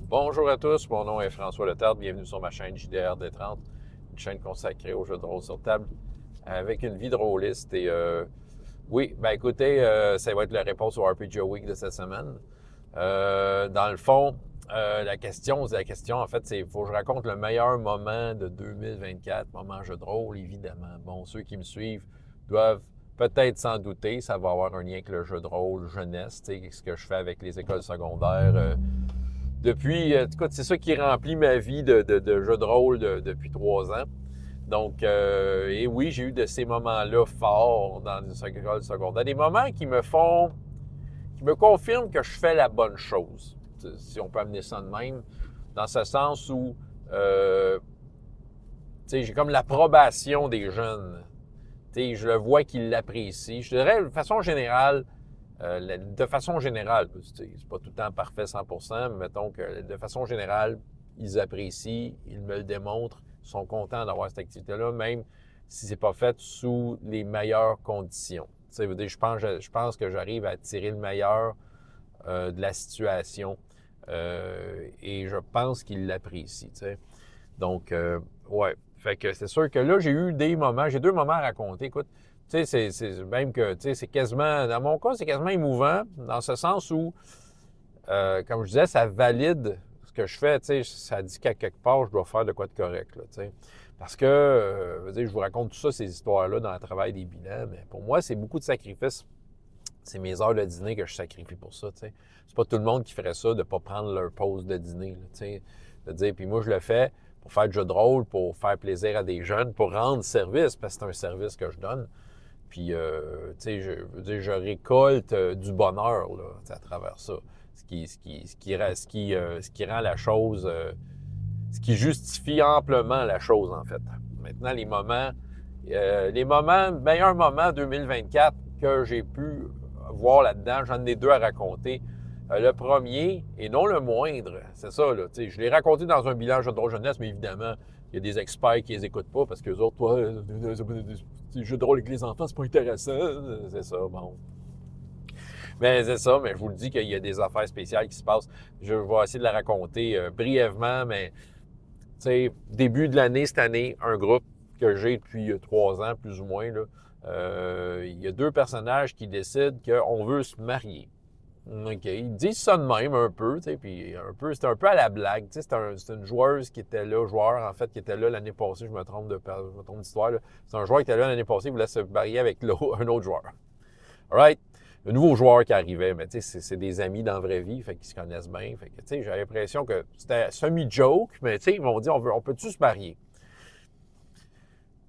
Bonjour à tous, mon nom est François Letarte, bienvenue sur ma chaîne JDR D30, une chaîne consacrée aux jeux de rôle sur table avec une vie de rôliste. Et oui, ben écoutez, ça va être la réponse au RPG Week de cette semaine. Dans le fond, la question en fait, c'est il faut que je raconte le meilleur moment de 2024, moment jeu de rôle, évidemment. Bon, ceux qui me suivent doivent peut-être s'en douter, ça va avoir un lien avec le jeu de rôle jeunesse, tu sais, ce que je fais avec les écoles secondaires. Depuis, écoute, c'est ça qui remplit ma vie de jeu de rôle depuis 3 ans. Donc, et oui, j'ai eu de ces moments-là forts dans une école secondaire. Des moments qui me confirment que je fais la bonne chose, si on peut amener ça de même, dans ce sens où, j'ai comme l'approbation des jeunes. Je le vois qu'ils l'apprécient. Je dirais, de façon générale, c'est pas tout le temps parfait 100%, mais mettons que de façon générale, ils apprécient, ils me le démontrent, ils sont contents d'avoir cette activité-là, même si c'est pas fait sous les meilleures conditions. Je pense que j'arrive à tirer le meilleur de la situation et je pense qu'ils l'apprécient. Donc, ouais. Fait que c'est sûr que là, j'ai 2 moments à raconter. Écoute, c'est même que, c'est quasiment, dans mon cas, c'est quasiment émouvant, dans ce sens où, comme je disais, ça valide ce que je fais, ça dit qu'à quelque part, je dois faire de quoi de correct, là, Parce que, je vous raconte tout ça, ces histoires-là, dans le travail des bilans, mais pour moi, c'est beaucoup de sacrifices. C'est mes heures de dîner que je sacrifie pour ça, C'est pas tout le monde qui ferait ça, de ne pas prendre leur pause de dîner, de dire, puis moi, je le fais pour faire du jeu de rôle, pour faire plaisir à des jeunes, pour rendre service, parce que c'est un service que je donne. Puis, je récolte du bonheur là, à travers ça. Ce qui rend la chose, ce qui justifie amplement la chose, en fait. Maintenant, meilleurs moments 2024 que j'ai pu voir là-dedans, j'en ai 2 à raconter. Le premier, et non le moindre, c'est ça, là. Je l'ai raconté dans un bilan jeu de rôle jeunesse, mais évidemment, il y a des experts qui les écoutent pas parce qu'eux autres, toi, les jeux de rôle avec les enfants, c'est pas intéressant. C'est ça, bon. Mais c'est ça, mais je vous le dis qu'il y a des affaires spéciales qui se passent. Je vais essayer de la raconter brièvement, mais début de l'année, cette année, un groupe que j'ai depuis 3 ans, plus ou moins, là, il y a 2 personnages qui décident qu'on veut se marier. OK. Ils disent ça de même un peu, puis c'est un peu à la blague. C'est une joueuse qui était là, joueur en fait, qui était là l'année passée, je me trompe d'histoire. C'est un joueur qui était là l'année passée, il voulait se marier avec un autre joueur. All right? Un nouveau joueur qui arrivait, mais c'est des amis dans la vraie vie, fait qu'ils se connaissent bien. Fait que, j'ai l'impression que c'était semi-joke, mais ils m'ont dit, on peut-tu se marier?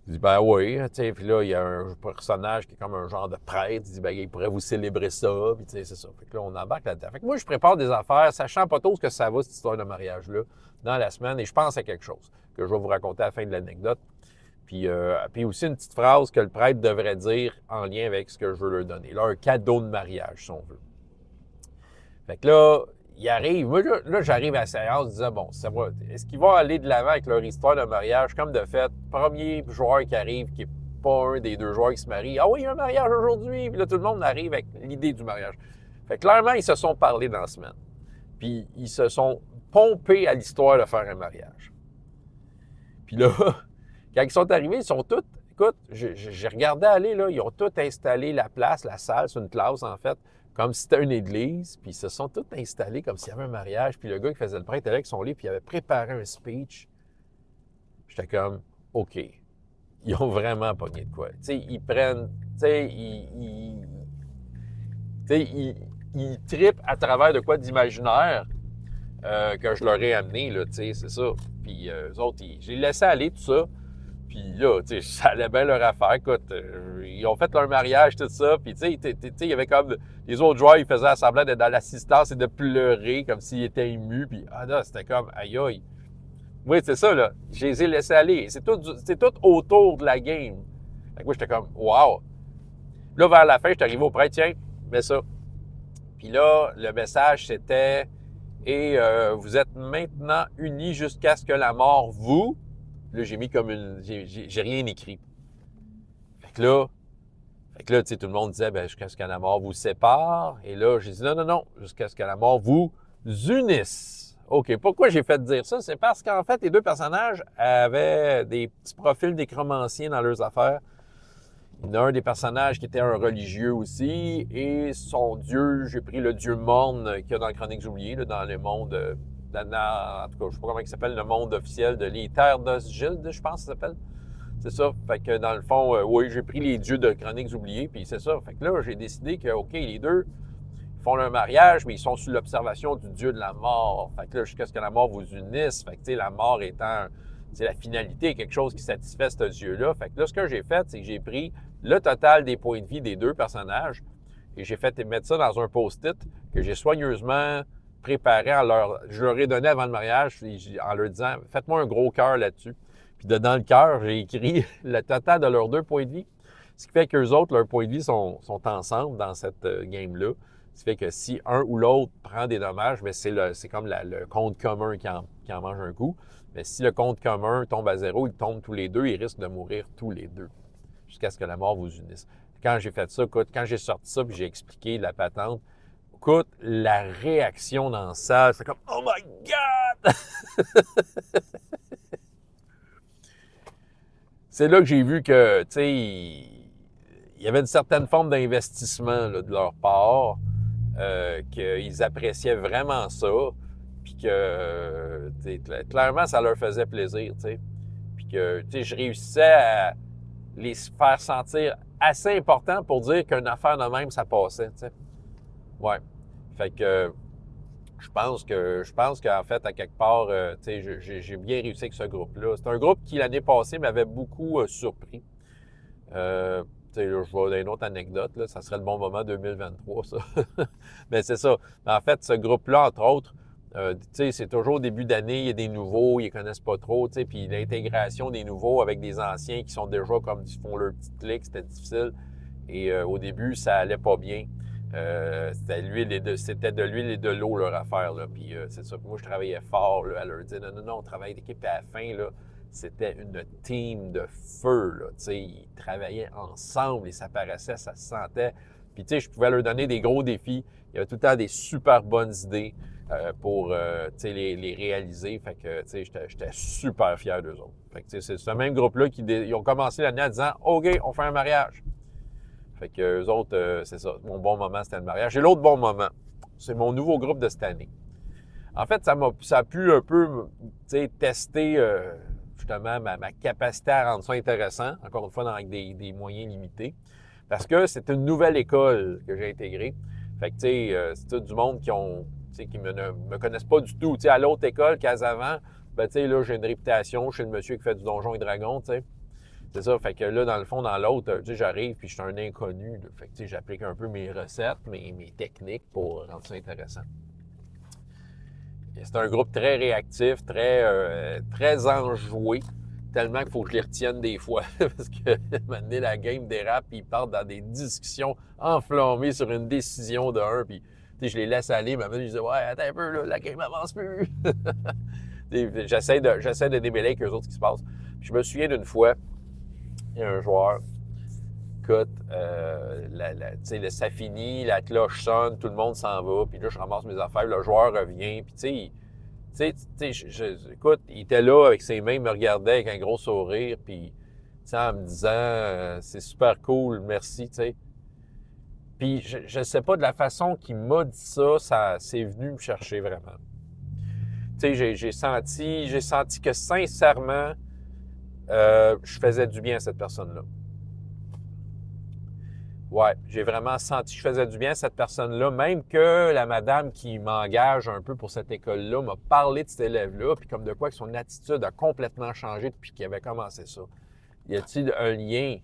Je dis, ben oui, puis là, il y a un personnage qui est comme un genre de prêtre, il dit, ben il pourrait vous célébrer ça, puis c'est ça. Fait que là, on embarque là-dedans. Fait que moi, je prépare des affaires, sachant pas trop ce que ça va, cette histoire de mariage-là, dans la semaine, et je pense à quelque chose que je vais vous raconter à la fin de l'anecdote. Puis aussi une petite phrase que le prêtre devrait dire en lien avec ce que je veux leur donner. Là, un cadeau de mariage, si on veut. Fait que là, il arrive. Moi, là j'arrive à la séance disant, bon, ça va. Est-ce qu'ils vont aller de l'avant avec leur histoire de mariage? Comme de fait, premier joueur qui arrive, qui n'est pas un des 2 joueurs qui se marient. Ah oui, il y a un mariage aujourd'hui. Puis là, tout le monde arrive avec l'idée du mariage. Fait que clairement, ils se sont parlé dans la semaine. Puis ils se sont pompés à l'histoire de faire un mariage. Puis là, quand ils sont arrivés, ils sont tous... Écoute, j'ai regardé aller, là, ils ont tous installé la place, la salle, c'est une classe, en fait, comme si c'était une église, puis ils se sont tous installés comme s'il y avait un mariage, puis le gars qui faisait le prêtre était là avec son livre, puis il avait préparé un speech. J'étais comme, OK, ils ont vraiment pogné de quoi. Tu sais, ils prennent, tu sais, ils trippent à travers de quoi d'imaginaire que je leur ai amené, là, tu sais, c'est ça. Puis eux autres, j'ai laissé aller tout ça. Puis là, tu sais, ça allait bien leur affaire. Écoute, ils ont fait leur mariage, tout ça. Puis tu sais, il y avait comme les autres joueurs, ils faisaient semblant d'être dans l'assistance et de pleurer comme s'ils étaient émus. Puis ah là, c'était comme aïe aïe. Oui, c'est ça, là. Je les ai laissés aller. C'est tout autour de la game. Fait que moi, j'étais comme wow. Là, vers la fin, je suis arrivé au prêtre, tiens, mets ça. Puis là, le message, c'était et vous êtes maintenant unis jusqu'à ce que la mort vous. Là, j'ai mis comme une... J'ai rien écrit. Fait que là, tu sais, tout le monde disait, ben, jusqu'à ce que la mort vous sépare. Et là, j'ai dit, non, jusqu'à ce que la mort vous unisse. OK. Pourquoi j'ai fait dire ça? C'est parce qu'en fait, les deux personnages avaient des petits profils d'écromanciens dans leurs affaires. Il y en a un des personnages qui était un religieux aussi, et son dieu, j'ai pris le dieu morne qu'il y a dans Chroniques oubliées, là, dans le monde, en tout cas, je sais pas comment il s'appelle, le monde officiel de les terres d'Osgilde, je pense que ça s'appelle. C'est ça. Fait que dans le fond, oui, j'ai pris les dieux de Chroniques oubliées, puis c'est ça. Fait que là, j'ai décidé que, OK, les deux font leur mariage, mais ils sont sous l'observation du dieu de la mort. Fait que là, jusqu'à ce que la mort vous unisse. Fait que, tu sais, la mort étant, c'est la finalité, quelque chose qui satisfait ce dieu-là. Fait que là, ce que j'ai fait, c'est que j'ai pris le total des points de vie des deux personnages et j'ai fait mettre ça dans un post-it que j'ai soigneusement préparé je leur ai donné avant le mariage en leur disant « Faites-moi un gros cœur là-dessus ». Puis dedans le cœur, j'ai écrit le total de leurs deux points de vie. Ce qui fait qu'eux autres, leurs points de vie sont ensemble dans cette game-là. Ce qui fait que si un ou l'autre prend des dommages, bien, c'est comme le compte commun qui en mange un coup. Mais si le compte commun tombe à zéro, ils tombent tous les deux, ils risquent de mourir tous les deux, jusqu'à ce que la mort vous unisse. Quand j'ai fait ça, écoute, quand j'ai sorti ça, puis j'ai expliqué la patente, écoute, la réaction dans la salle, c'est comme « Oh my God! » C'est là que j'ai vu que, tu sais, il y avait une certaine forme d'investissement de leur part, qu'ils appréciaient vraiment ça, puis que, clairement, ça leur faisait plaisir, tu sais. Puis que, tu sais, je réussissais à les faire sentir assez importants pour dire qu'une affaire de même, ça passait, tu sais. Ouais. Fait que je pense qu'en fait, à quelque part, tu sais, j'ai bien réussi avec ce groupe-là. C'est un groupe qui, l'année passée, m'avait beaucoup surpris. Tu sais, là, je vois une autre anecdote, là, ça serait le bon moment 2023, ça. Mais c'est ça. En fait, ce groupe-là, entre autres, tu sais, c'est toujours au début d'année, il y a des nouveaux, ils ne connaissent pas trop, tu sais, puis l'intégration des nouveaux avec des anciens qui sont déjà comme, ils font leur petite clique, c'était difficile. Et au début, ça allait pas bien. C'était de l'huile et de l'eau leur affaire, là. Puis c'est ça. Moi, je travaillais fort là, à leur dire non, on travaille d'équipe. Et à la fin, là, c'était une team de feu, là. Tu sais, ils travaillaient ensemble et ça paraissait, ça se sentait. Puis tu sais, je pouvais leur donner des gros défis. Il y avait tout le temps des super bonnes idées pour tu sais, les réaliser. Fait que tu sais, j'étais super fier d'eux autres. Fait que tu sais, c'est ce même groupe-là qui ils ont commencé l'année en disant OK, on fait un mariage. Fait que eux autres, c'est ça. Mon bon moment, c'était le mariage. Et l'autre bon moment, c'est mon nouveau groupe de cette année. En fait, ça a pu un peu, tester justement ma capacité à rendre ça intéressant, encore une fois, avec des moyens limités. Parce que c'est une nouvelle école que j'ai intégrée. Fait que, tu sais, c'est tout du monde qui me connaissent pas du tout. Tu sais, à l'autre école, Casavant, ben, tu sais, là, j'ai une réputation chez le monsieur qui fait du Donjon et Dragon, tu sais. C'est ça, fait que là, dans le fond, dans l'autre, tu sais, j'arrive puis je suis un inconnu. Là. Fait que, tu sais, j'applique un peu mes recettes, mes techniques pour rendre ça intéressant. C'est un groupe très réactif, très enjoué, tellement qu'il faut que je les retienne des fois. Parce que maintenant, la game dérape puis ils partent dans des discussions enflammées sur une décision de un. Puis, tu sais, je les laisse aller, mais maintenant, je dis « Ouais, attends un peu, là, la game avance plus. » J'essaie de démêler avec eux autres ce qui se passe. Puis, je me souviens d'une fois, il y a un joueur, écoute, ça finit, la cloche sonne, tout le monde s'en va, puis là, je ramasse mes affaires, le joueur revient, puis tu sais, écoute, il était là avec ses mains, il me regardait avec un gros sourire, puis, tu sais, en me disant, c'est super cool, merci, tu sais. Puis, je sais pas, de la façon qu'il m'a dit ça, c'est venu me chercher vraiment. Tu sais, j'ai senti que sincèrement, je faisais du bien à cette personne-là. Ouais, j'ai vraiment senti que je faisais du bien à cette personne-là, même que la madame qui m'engage un peu pour cette école-là m'a parlé de cet élève-là, puis comme de quoi que son attitude a complètement changé depuis qu'il avait commencé ça. Y a-t-il un lien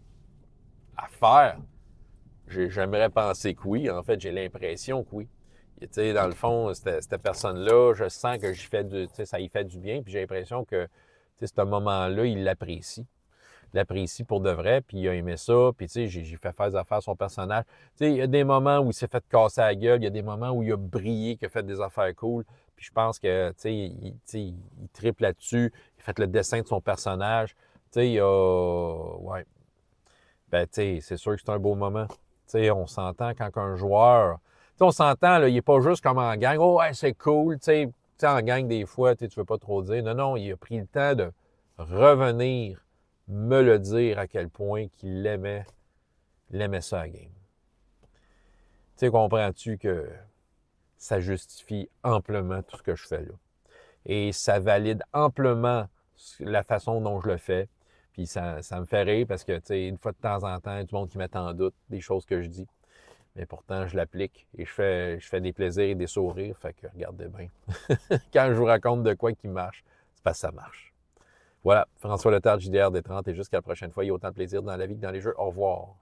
à faire? J'aimerais penser que oui. En fait, j'ai l'impression que oui. Tu sais, dans le fond, cette personne-là, je sens que ça y fait du bien, puis j'ai l'impression que ce moment-là, il l'apprécie. Il l'apprécie pour de vrai, puis il a aimé ça, puis tu sais, j'ai fait faire des affaires à son personnage. Tu sais, il y a des moments où il s'est fait casser la gueule, il y a des moments où il a brillé, qu'il a fait des affaires cool, puis je pense que, tu sais, il triple là-dessus, il a fait le dessin de son personnage, tu sais, il a... Ouais. Ben, tu sais, c'est sûr que c'est un beau moment. Tu sais, on s'entend quand un joueur... Tu sais, on s'entend, là, il n'est pas juste comme en gang, « Oh, ouais, c'est cool », tu sais, sais, en gang, des fois, tu ne veux pas trop dire. Non, non, il a pris le temps de revenir me le dire à quel point qu'il aimait ça à la game. Tu sais, comprends-tu que ça justifie amplement tout ce que je fais là. Et ça valide amplement la façon dont je le fais. Puis ça me fait rire parce que, tu sais, une fois de temps en temps, il y a du monde qui met en doute des choses que je dis. Mais pourtant, je l'applique et je fais des plaisirs et des sourires. Fait que regardez bien. Quand je vous raconte de quoi qui marche, c'est parce que ça marche. Voilà, François Letard, JDR des 30 et jusqu'à la prochaine fois. Il y a autant de plaisir dans la vie que dans les jeux. Au revoir.